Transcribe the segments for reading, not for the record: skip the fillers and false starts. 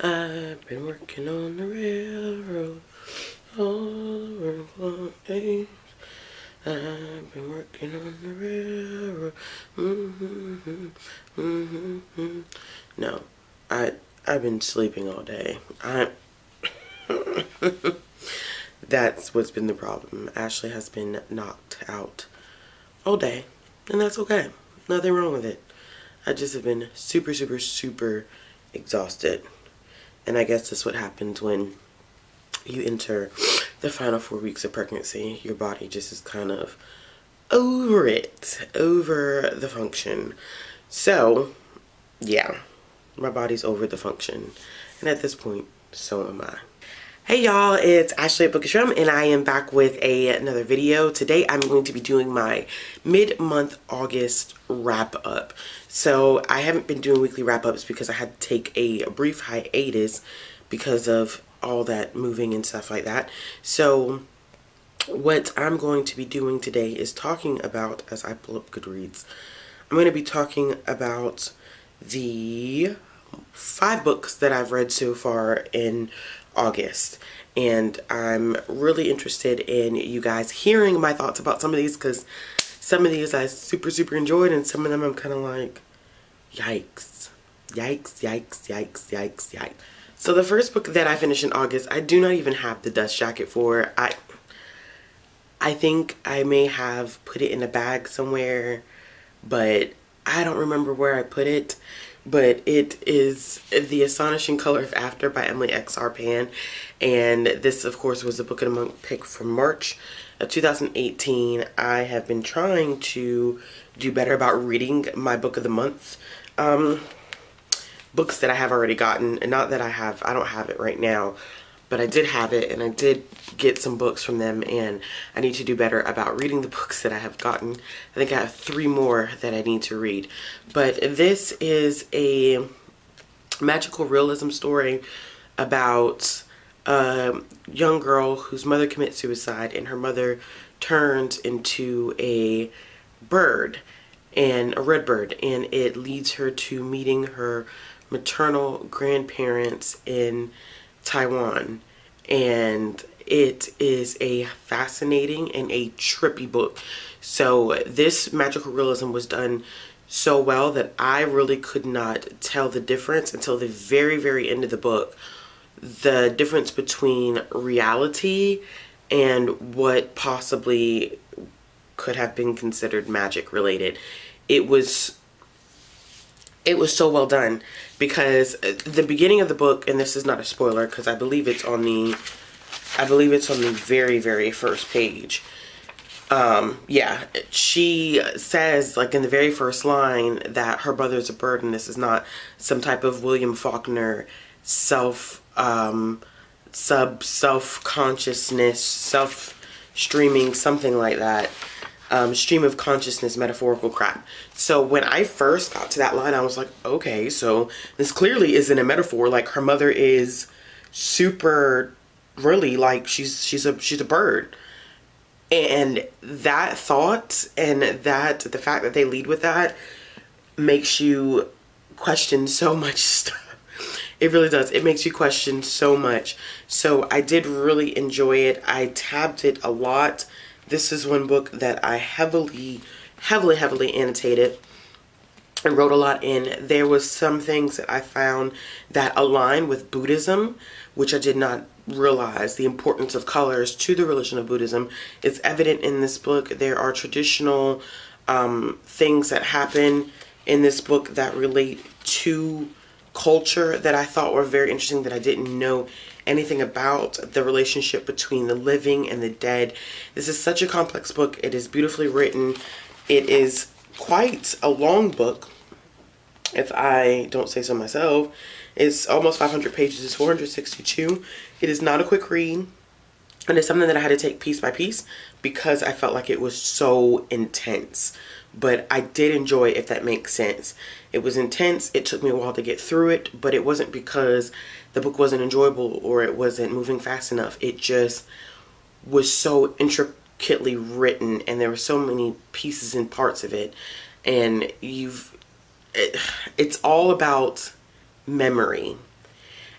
I've been working on the railroad all over the days. I've been working on the railroad. No, I've been sleeping all day. That's what's been the problem. Ashley has been knocked out all day, and that's okay. Nothing wrong with it. I just have been super, super, super exhausted. And I guess that's what happens when you enter the final 4 weeks of pregnancy. Your body just is kind of over it, over the function. So, yeah, my body's over the function. And at this point, so am I. Hey y'all, it's Ashley at Bookish Realm, and I am back with another video. Today I'm going to be doing my mid-month August wrap-up. So I haven't been doing weekly wrap-ups because I had to take a brief hiatus because of all that moving and stuff like that. So what I'm going to be doing today is talking about, as I pull up Goodreads, I'm going to be talking about the 5 books that I've read so far in August, and I'm really interested in you guys hearing my thoughts about some of these, because some of these I super enjoyed, and some of them I'm kind of like, yikes, yikes, yikes, yikes, yikes, yikes. So the first book that I finished in August, I do not even have the dust jacket for. I think I may have put it in a bag somewhere, but I don't remember where I put it. But it is The Astonishing Color of After by Emily X. Arpan. And this, of course, was the Book of the Month pick from March of 2018. I have been trying to do better about reading my Book of the Month books that I have already gotten. And not that I don't have it right now, but I did have it, and I did get some books from them, and I need to do better about reading the books that I have gotten. I think I have 3 more that I need to read. But this is a magical realism story about a young girl whose mother commits suicide, and her mother turns into a bird, and a red bird, and it leads her to meeting her maternal grandparents in Taiwan. And it is a fascinating and a trippy book. So this magical realism was done so well that I really could not tell the difference until the very end of the book. The difference between reality and what possibly could have been considered magic related. It was so well done, because the beginning of the book, and this is not a spoiler because I believe it's on the very first page. Yeah, she says, like, in the very first line that her brother's a bird, and this is not some type of William Faulkner self-consciousness, self-streaming, something like that. Stream of consciousness metaphorical crap. So when I first got to that line, I was like, okay, so this clearly isn't a metaphor. Like, her mother is super, really, like, she's a bird. And that thought, and that the fact that they lead with that, makes you question so much stuff. It really does. It makes you question so much. So I did really enjoy it. I tabbed it a lot. This is one book that I heavily annotated and wrote a lot in. There was some things that I found that align with Buddhism, which I did not realize. The importance of colors to the religion of Buddhism is evident in this book. There are traditional things that happen in this book that relate to culture that I thought were very interesting, that I didn't know anything about. The relationship between the living and the dead. This is such a complex book. It is beautifully written. It is quite a long book, if I don't say so myself. It's almost 500 pages. It's 462. It is not a quick read, and it's something that I had to take piece by piece because I felt like it was so intense. But I did enjoy it, if that makes sense. It was intense. It took me a while to get through it, but it wasn't because the book wasn't enjoyable or it wasn't moving fast enough. It just was so intricately written, and there were so many pieces and parts of it. And it's all about memory.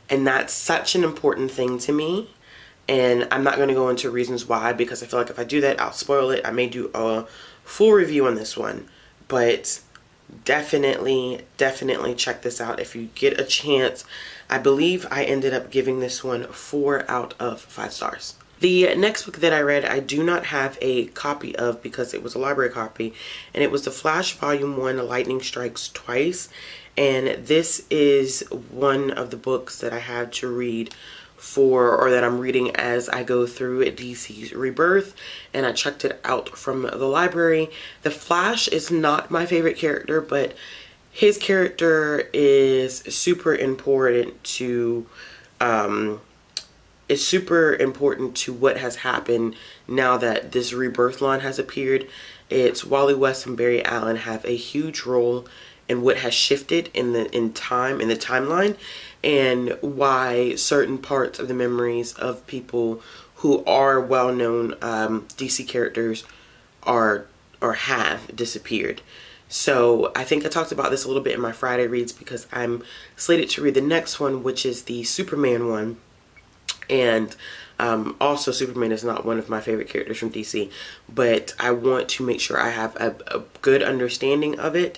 And that's such an important thing to me. And I'm not going to go into reasons why, because I feel like if I do that, I'll spoil it. I may do a full review on this one. But definitely check this out if you get a chance. I believe I ended up giving this one 4 out of 5 stars. The next book that I read, I do not have a copy of because it was a library copy, and it was The Flash Volume 1, Lightning Strikes Twice. And this is one of the books that I had to read or that I'm reading as I go through DC's Rebirth, and I checked it out from the library. The Flash is not my favorite character, but his character is super important to what has happened now that this Rebirth line has appeared. It's Wally West and Barry Allen have a huge role in what has shifted in the timeline, and why certain parts of the memories of people who are well-known DC characters have disappeared. So I think I talked about this a little bit in my Friday reads, because I'm slated to read the next one, which is the Superman one. And also, Superman is not one of my favorite characters from DC, but I want to make sure I have a good understanding of it.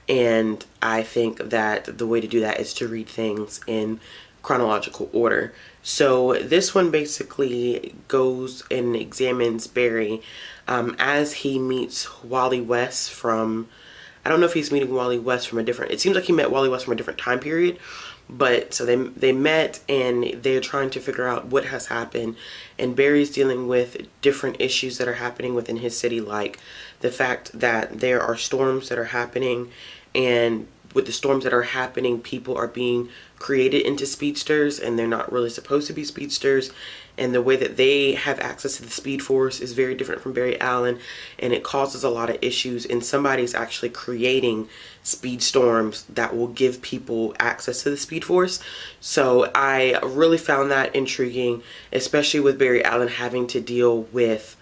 And I think that the way to do that is to read things in chronological order. So this one basically goes and examines Barry as he meets Wally West from, I don't know if he's meeting Wally West from it seems like he met Wally West from a different time period. But so they met, and they're trying to figure out what has happened, and Barry's dealing with different issues that are happening within his city, like the fact that there are storms that are happening, and with the storms that are happening, people are being created into speedsters, and they're not really supposed to be speedsters. And the way that they have access to the Speed Force is very different from Barry Allen, and it causes a lot of issues. And somebody's actually creating speed storms that will give people access to the Speed Force. So I really found that intriguing, especially with Barry Allen having to deal with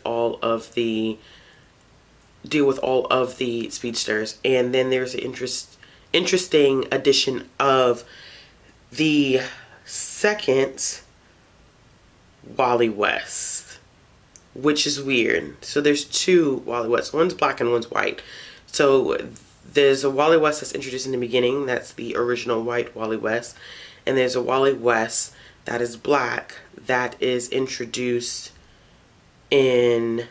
all of the speedsters. And then there's an interesting addition of the second Wally West, which is weird. So there's 2 Wally Wests. One's black and one's white. So there's a Wally West that's introduced in the beginning. That's the original white Wally West. And there's a Wally West that is black that is introduced in,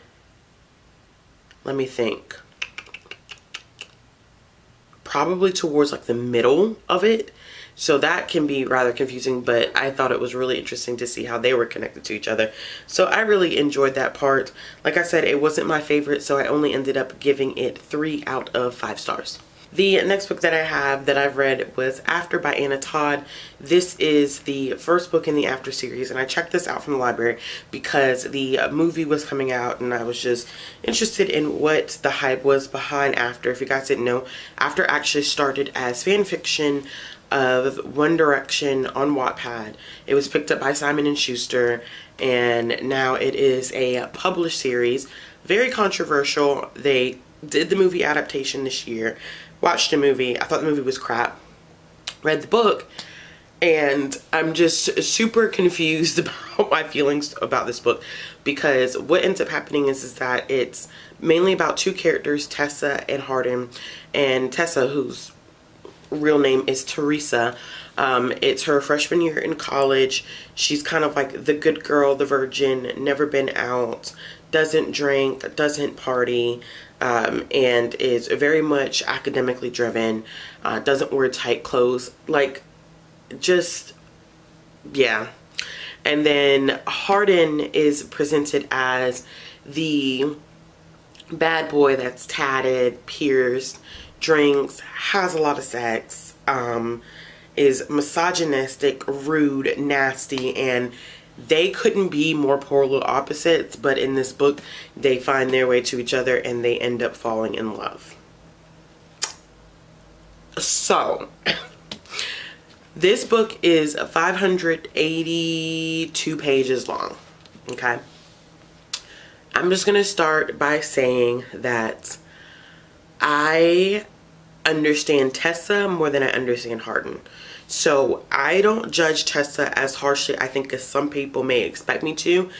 let me think, probably towards like the middle of it. So that can be rather confusing, but I thought it was really interesting to see how they were connected to each other. So I really enjoyed that part. Like I said, it wasn't my favorite, so I only ended up giving it 3 out of 5 stars. The next book that I have that I've read was After by Anna Todd. This is the first book in the After series, and I checked this out from the library because the movie was coming out, and I was just interested in what the hype was behind After. If you guys didn't know, After actually started as fan fiction of One Direction on Wattpad. It was picked up by Simon & Schuster, and now it is a published series. Very controversial. They did the movie adaptation this year. Watched the movie. I thought the movie was crap. Read the book, and I'm just super confused about my feelings about this book, because what ends up happening is that it's mainly about 2 characters, Tessa and Harden. And Tessa, whose real name is Teresa, it's her freshman year in college. She's kind of like the good girl, the virgin, never been out, doesn't drink, doesn't party, and is very much academically driven, doesn't wear tight clothes, like, just, yeah. And then Harden is presented as the bad boy that's tatted, pierced, drinks, has a lot of sex, is misogynistic, rude, nasty, and they couldn't be more polar opposites, but in this book they find their way to each other and they end up falling in love. So this book is 582 pages long. Okay, I'm just gonna start by saying that I understand Tessa more than I understand Harden. So I don't judge Tessa as harshly, I think, as some people may expect me to,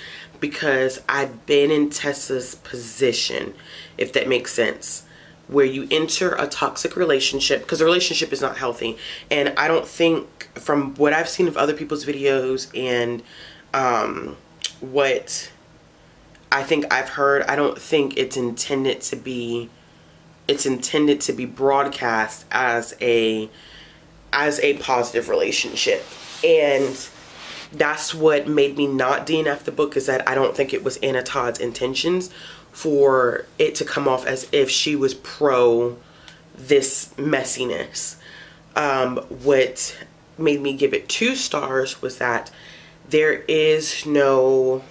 because I've been in Tessa's position, if that makes sense, where you enter a toxic relationship, because the relationship is not healthy. And I don't think, from what I've seen of other people's videos and what I think I've heard, I don't think it's intended to be broadcast as a positive relationship. And that's what made me not DNF the book, is that I don't think it was Anna Todd's intentions for it to come off as if she was pro this messiness. What made me give it 2 stars was that there is no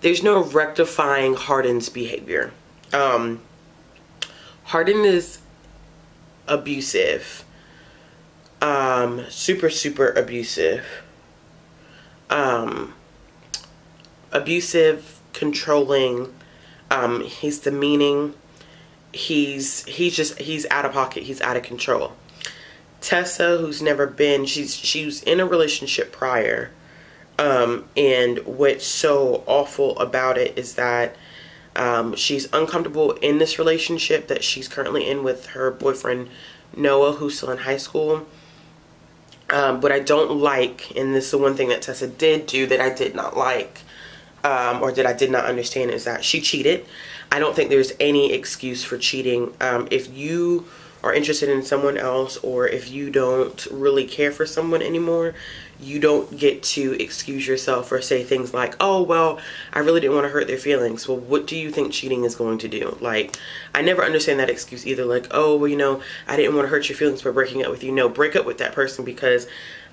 there's no rectifying Harden's behavior. Harden is abusive. Super abusive. Abusive, controlling. He's demeaning. He's out of pocket. He's out of control. Tessa, who's never been, she was in a relationship prior. And what's so awful about it is that she's uncomfortable in this relationship that she's currently in with her boyfriend Noah, who's still in high school. What I don't like, and this is the one thing that Tessa did do that I did not like, or that I did not understand, is that she cheated. I don't think there's any excuse for cheating. If you are interested in someone else, or if you don't really care for someone anymore, you don't get to excuse yourself or say things like, oh, well, I really didn't want to hurt their feelings. Well, what do you think cheating is going to do? Like, I never understand that excuse either. Like, oh, well, you know, I didn't want to hurt your feelings by breaking up with you. No, break up with that person, because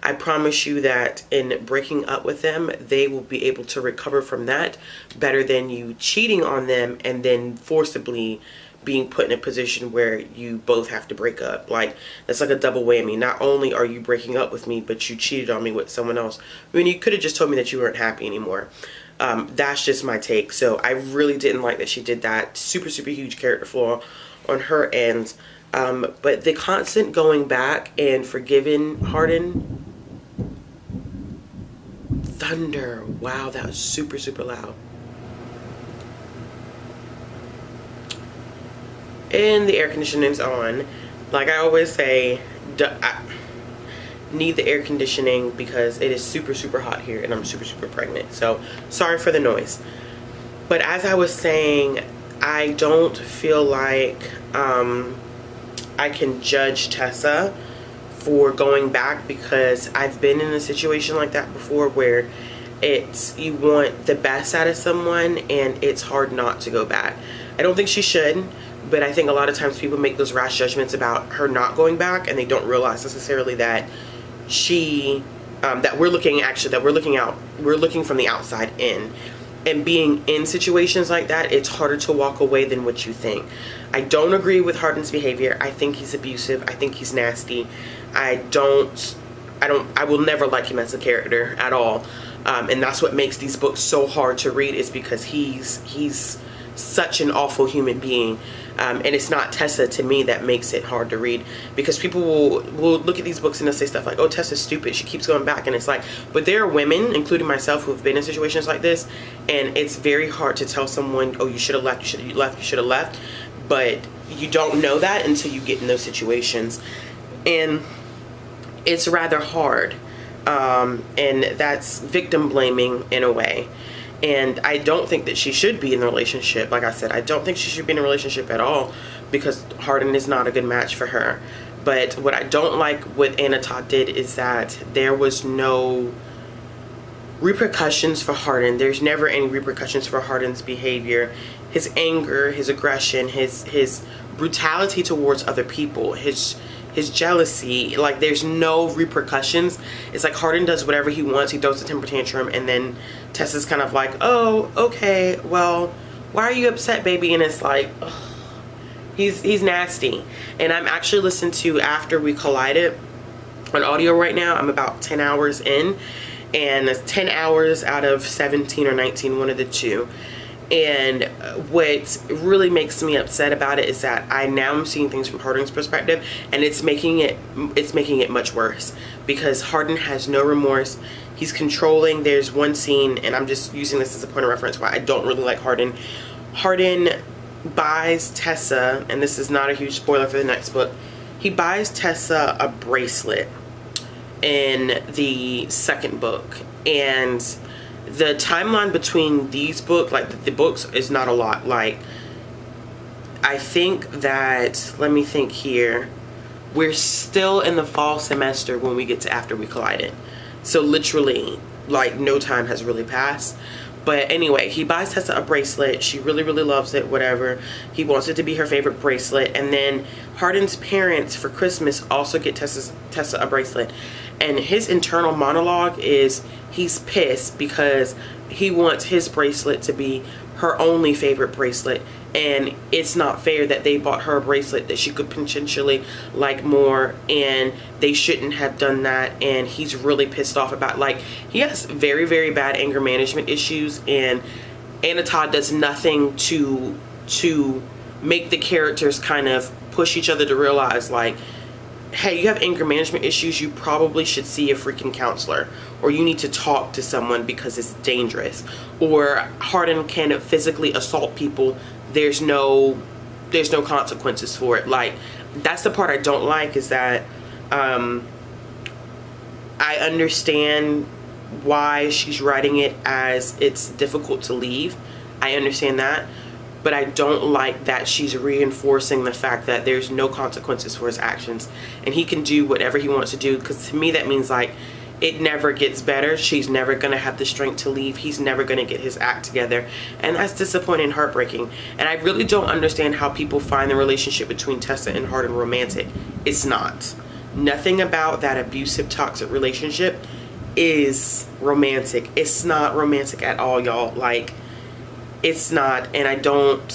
I promise you that in breaking up with them, they will be able to recover from that better than you cheating on them and then forcibly being put in a position where you both have to break up. Like, that's like a double whammy. Not only are you breaking up with me, but you cheated on me with someone else. I mean, you could have just told me that you weren't happy anymore. That's just my take. So I really didn't like that she did that. Super huge character flaw on her end. But the constant going back and forgiving Harden. Thunder. Wow, that was super loud. And the air conditioning's on. Like I always say, I need the air conditioning because it is super hot here and I'm super pregnant. So sorry for the noise. But as I was saying, I don't feel like I can judge Tessa for going back, because I've been in a situation like that before where you want the best out of someone and it's hard not to go back. I don't think she should. But I think a lot of times people make those rash judgments about her not going back, and they don't realize necessarily that we're looking from the outside in. And being in situations like that, it's harder to walk away than what you think. I don't agree with Harden's behavior. I think he's abusive. I think he's nasty. I will never like him as a character at all. And that's what makes these books so hard to read, is because he's such an awful human being. And it's not Tessa, to me, that makes it hard to read, because people will look at these books and they'll say stuff like, oh, Tessa's stupid, she keeps going back. And it's like, but there are women, including myself, who have been in situations like this, and it's very hard to tell someone, oh, you should have left, you should have left. But you don't know that until you get in those situations, and it's rather hard. And that's victim blaming in a way. And I don't think that she should be in a relationship. Like I said, I don't think she should be in a relationship at all, because Harden is not a good match for her. But what I don't like what Anna Todd did is that there was no repercussions for Harden. There's never any repercussions for Harden's behavior. His anger, his aggression, his brutality towards other people, his jealousy, like there's no repercussions. It's like Harden does whatever he wants. He throws a temper tantrum, and then Tessa's kind of like, oh, okay, well, why are you upset, baby? And it's like, ugh, he's nasty. And I'm actually listening to After We Collided on audio right now. I'm about 10 hours in, and it's 10 hours out of 17 or 19, one of the two. And what really makes me upset about it is that I now am seeing things from Harden's perspective, and it's making it much worse, because Harden has no remorse. He's controlling. There's one scene, and I'm just using this as a point of reference why I don't really like Harden. Harden buys Tessa, and this is not a huge spoiler for the next book, he buys Tessa a bracelet in the second book, and the timeline between these books, like the books, is not a lot. Like, I think that, let me think here, we're still in the fall semester when we get to After We Collided. So literally, like, no time has really passed. But anyway, he buys Tessa a bracelet. She really, really loves it, whatever. He wants it to be her favorite bracelet. And then Harden's parents for Christmas also get Tessa a bracelet. And his internal monologue is he's pissed because he wants his bracelet to be her only favorite bracelet. And it's not fair that they bought her a bracelet that she could potentially like more, and they shouldn't have done that. And he's really pissed off about, like, he has very, very bad anger management issues, and Anna Todd does nothing to make the characters kind of push each other to realize, like, hey, you have anger management issues, you probably should see a freaking counselor, or you need to talk to someone because it's dangerous. Or Harden can physically assault people, there's no consequences for it. Like, that's the part I don't like, is that I understand why she's writing it as it's difficult to leave. I understand that. But I don't like that she's reinforcing the fact that there's no consequences for his actions, and he can do whatever he wants to do, because to me that means, like, it never gets better. She's never going to have the strength to leave. He's never going to get his act together, and that's disappointing and heartbreaking. And I really don't understand how people find the relationship between Tessa and Harden romantic. It's not. Nothing about that abusive, toxic relationship is romantic. It's not romantic at all, y'all. Like, it's not. And I don't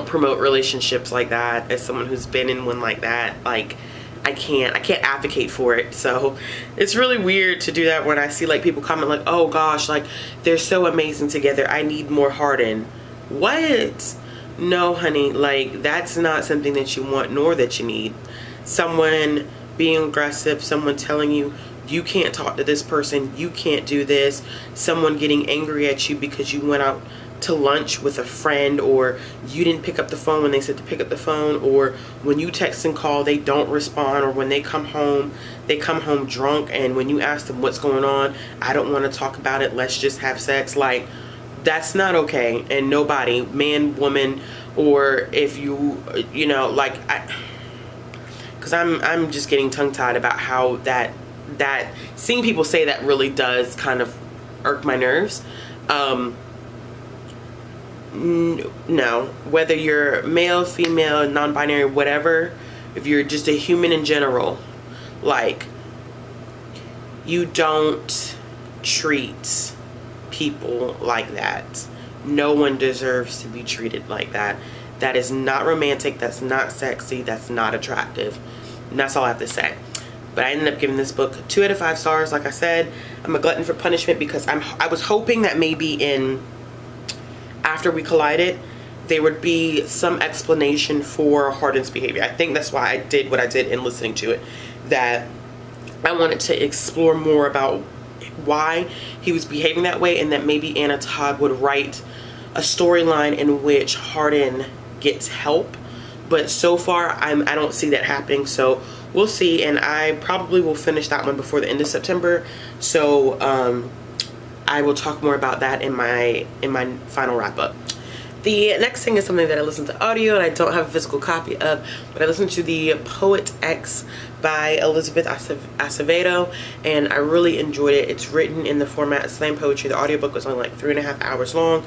promote relationships like that as someone who's been in one like that. Like, I can't advocate for it. So it's really weird to do that when I see, like, people comment like, oh gosh, like, they're so amazing together, I need more Harden. What? No, honey, like, that's not something that you want nor that you need. Someone being aggressive, someone telling you you can't talk to this person, you can't do this, someone getting angry at you because you went out to lunch with a friend, or you didn't pick up the phone when they said to pick up the phone, or when you text and call they don't respond, or when they come home drunk, and when you ask them what's going on, I don't want to talk about it, let's just have sex. Like, that's not okay. And nobody, man, woman, or if you know, like, because I'm just getting tongue-tied about how that seeing people say that really does kind of irk my nerves. No, whether you're male, female, non-binary, whatever, if you're just a human in general, like, you don't treat people like that. No one deserves to be treated like that. That is not romantic, that's not sexy, that's not attractive. And that's all I have to say. But I ended up giving this book 2 out of 5 stars. Like I said, I'm a glutton for punishment, because I was hoping that maybe in After We Collided there would be some explanation for Harden's behavior. I think that's why I did what I did in listening to it, that I wanted to explore more about why he was behaving that way, and that maybe Anna Todd would write a storyline in which Harden gets help. But so far I don't see that happening, so we'll see. And I probably will finish that one before the end of September, so I will talk more about that in my final wrap up. The next thing is something that I listened to audio and I don't have a physical copy of, but I listened to The Poet X by Elizabeth Acevedo, and I really enjoyed it. It's written in the format of slam poetry. The audiobook was only like 3.5 hours long.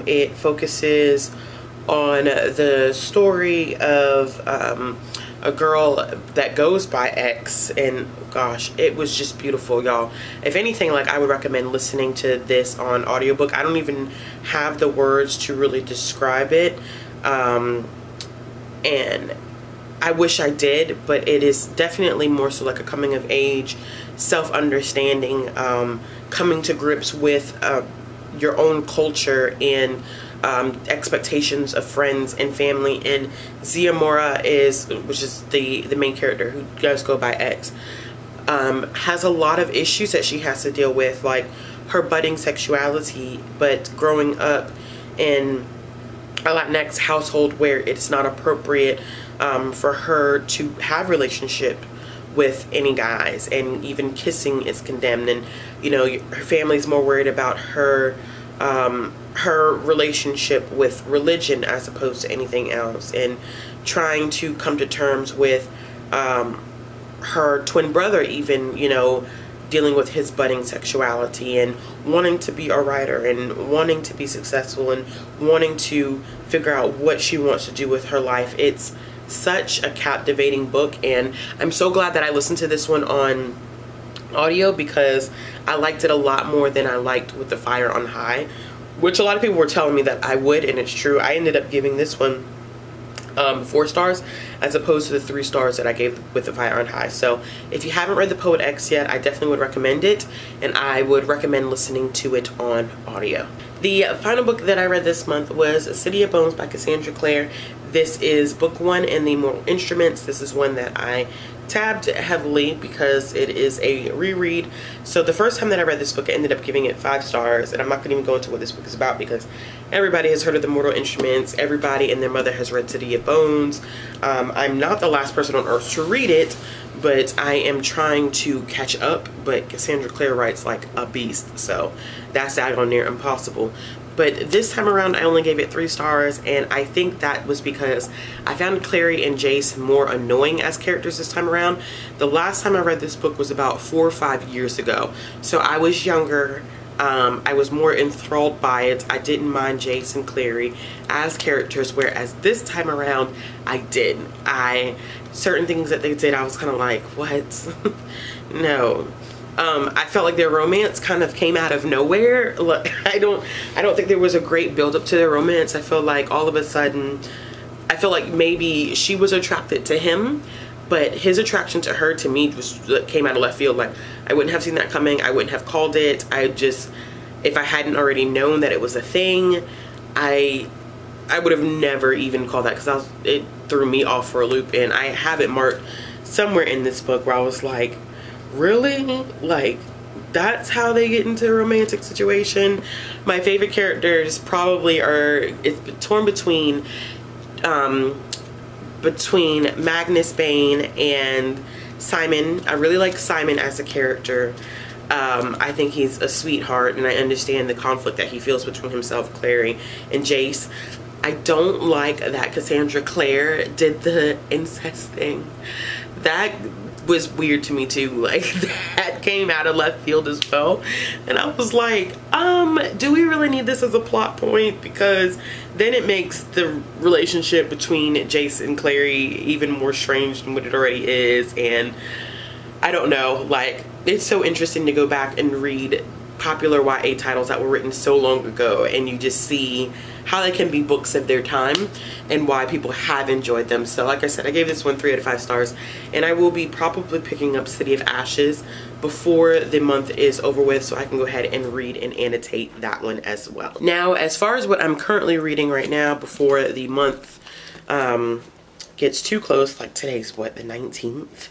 It focuses on the story of a girl that goes by X, and gosh, it was just beautiful, y'all. If anything, like, I would recommend listening to this on audiobook. I don't even have the words to really describe it, and I wish I did, but it is definitely more so like a coming of age, self-understanding, coming to grips with your own culture and expectations of friends and family. And Ziamora which is the main character who does go by X, has a lot of issues that she has to deal with, like her budding sexuality, but growing up in a Latinx household where it's not appropriate for her to have relationship with any guys, and even kissing is condemned. And you know, her family's more worried about her her relationship with religion as opposed to anything else, and trying to come to terms with her twin brother, even, you know, dealing with his budding sexuality, and wanting to be a writer, and wanting to be successful, and wanting to figure out what she wants to do with her life. It's such a captivating book, and I'm so glad that I listened to this one on audio, because I liked it a lot more than I liked With the Fire on High, which a lot of people were telling me that I would, and it's true. I ended up giving this one 4 stars as opposed to the 3 stars that I gave With the Fire on High. So if you haven't read The Poet X yet, I definitely would recommend it, and I would recommend listening to it on audio. The final book that I read this month was City of Bones by Cassandra Clare. This is book 1 in the Mortal Instruments. This is one that I tabbed heavily because it is a reread. So the first time that I read this book, I ended up giving it 5 stars, and I'm not going to even go into what this book is about because everybody has heard of the Mortal Instruments. Everybody and their mother has read City of Bones. I'm not the last person on earth to read it, but I am trying to catch up. But Cassandra Clare writes like a beast, so that's daggone near impossible. But this time around, I only gave it 3 stars, and I think that was because I found Clary and Jace more annoying as characters this time around. The last time I read this book was about 4 or 5 years ago, so I was younger. I was more enthralled by it. I didn't mind Jace and Clary as characters, whereas this time around, I did. Certain things that they did, I was kind of like, what? No. I felt like their romance kind of came out of nowhere. Look, I don't think there was a great build up to their romance. I feel like all of a sudden, I feel like maybe she was attracted to him, but his attraction to her, to me, came out of left field. Like, I wouldn't have seen that coming. I wouldn't have called it. If I hadn't already known that it was a thing, I would have never even called that, because it threw me off for a loop. And I have it marked somewhere in this book where I was like, really? Like, that's how they get into a romantic situation? My favorite characters probably it's torn between Magnus Bane and Simon. I really like Simon as a character. I think he's a sweetheart, and I understand the conflict that he feels between himself, Clary, and Jace. I don't like that Cassandra Clare did the incest thing. That was weird to me too. Like, that came out of left field as well, and I was like, do we really need this as a plot point? Because then it makes the relationship between Jace and Clary even more strange than what it already is. And I don't know, like, it's so interesting to go back and read popular YA titles that were written so long ago, and you just see how they can be books of their time and why people have enjoyed them. So like I said, I gave this one 3 out of 5 stars, and I will be probably picking up City of Ashes before the month is over with, so I can go ahead and read and annotate that one as well. Now, as far as what I'm currently reading right now before the month gets too close, like today's what, the 19th?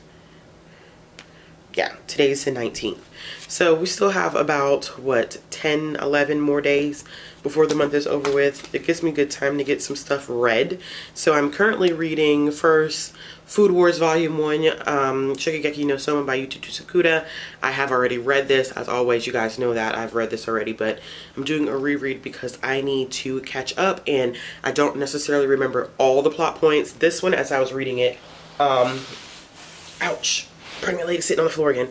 Yeah, today's the 19th. So we still have about, what, 10, 11 more days before the month is over with. It gives me good time to get some stuff read. So I'm currently reading first Food Wars Volume 1, Shokugeki no Soma by Yu Sakuda. I have already read this. As always, you guys know that I've read this already, but I'm doing a reread because I need to catch up, and I don't necessarily remember all the plot points. This one, as I was reading it, ouch, pregnant leg sitting on the floor again.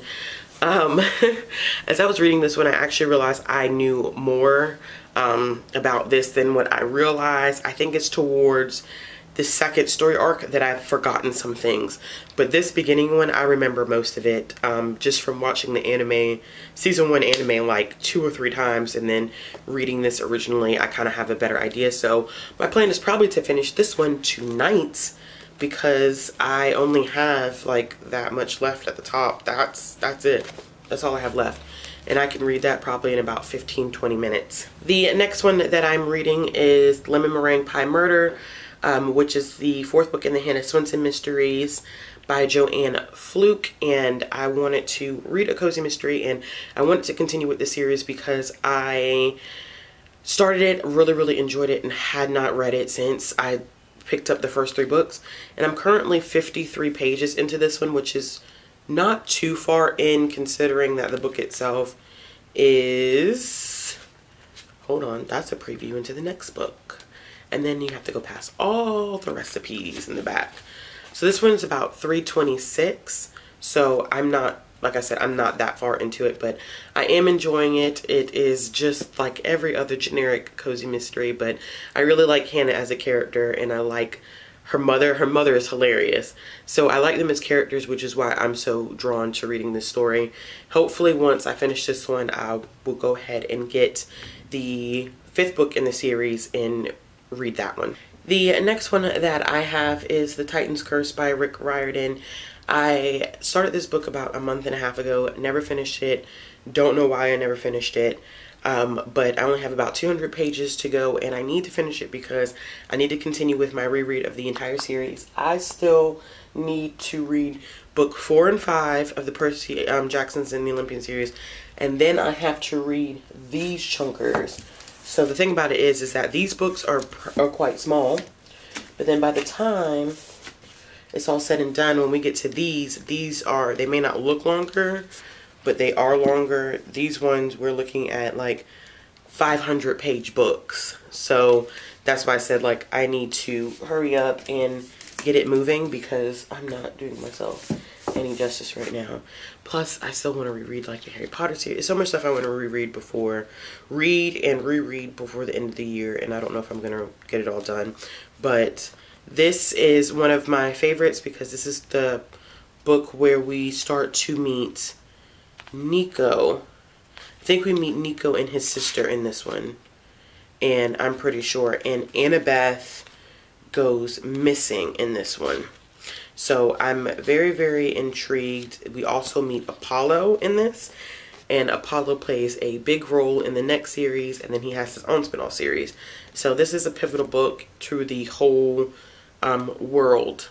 As I was reading this one, I actually realized I knew more about this than what I realized. I think it's towards the second story arc that I've forgotten some things, but this beginning one, I remember most of it, just from watching the anime, season 1 anime like 2 or 3 times, and then reading this originally. I kind of have a better idea. So my plan is probably to finish this one tonight, because I only have like that much left at the top. That's it. That's all I have left. and I can read that probably in about 15-20 minutes. The next one that I'm reading is Lemon Meringue Pie Murder, which is the 4th book in the Hannah Swenson mysteries by Joanne Fluke. And I wanted to read a cozy mystery, and I wanted to continue with the series because I started it, really enjoyed it, and had not read it since I picked up the first 3 books. And I'm currently 53 pages into this one, which is not too far in considering that the book itself is, hold on, that's a preview into the next book. And then you have to go past all the recipes in the back. So this one's about 326. So I'm not, like I said, I'm not that far into it, but I am enjoying it. It is just like every other generic cozy mystery, but I really like Hannah as a character, and I like her mother. Her mother is hilarious. So I like them as characters, which is why I'm so drawn to reading this story. Hopefully once I finish this one, I will go ahead and get the 5th book in the series and read that one. The next one that I have is The Titan's Curse by Rick Riordan. I started this book about a month and a half ago, never finished it. Don't know why I never finished it. But I only have about 200 pages to go, and I need to finish it because I need to continue with my reread of the entire series. I still need to read book 4 and 5 of the Percy Jackson's and the Olympian series, and then I have to read these chunkers. So the thing about it is that these books are quite small, but then by the time it's all said and done, when we get to these are, they may not look longer, but they are longer. These ones we're looking at like 500 page books. So that's why I said like I need to hurry up and get it moving because I'm not doing myself any justice right now. Plus I still want to reread like the Harry Potter series. There's so much stuff I want to reread and reread before the end of the year, and I don't know if I'm gonna get it all done. But this is one of my favorites because this is the book where we start to meet Nico. I think we meet Nico and his sister in this one, and I'm pretty sure, and Annabeth goes missing in this one. So I'm very intrigued. We also meet Apollo in this, and Apollo plays a big role in the next series, and then he has his own spin-off series. So this is a pivotal book to the whole world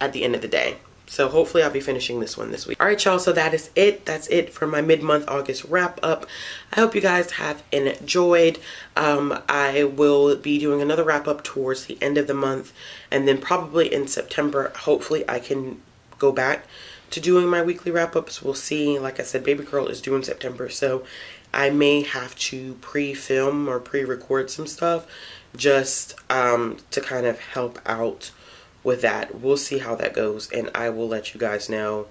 at the end of the day. So hopefully I'll be finishing this one this week. Alright y'all, so that is it. That's it for my mid-month August wrap up. I hope you guys have enjoyed. I will be doing another wrap up towards the end of the month, and then probably in September, hopefully I can go back to doing my weekly wrap ups. We'll see. Like I said, baby girl is due in September, so I may have to pre-film or pre-record some stuff just to kind of help out with that. We'll see how that goes, and I will let you guys know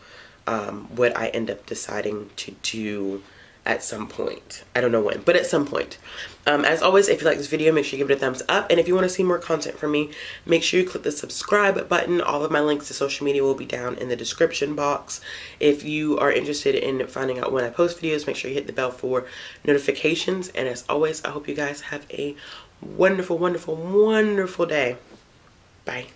what I end up deciding to do at some point. I don't know when, but at some point. As always, if you like this video, make sure you give it a thumbs up, and if you want to see more content from me, make sure you click the subscribe button. All of my links to social media will be down in the description box. If you are interested in finding out when I post videos, make sure you hit the bell for notifications, and as always, I hope you guys have a wonderful day. Bye.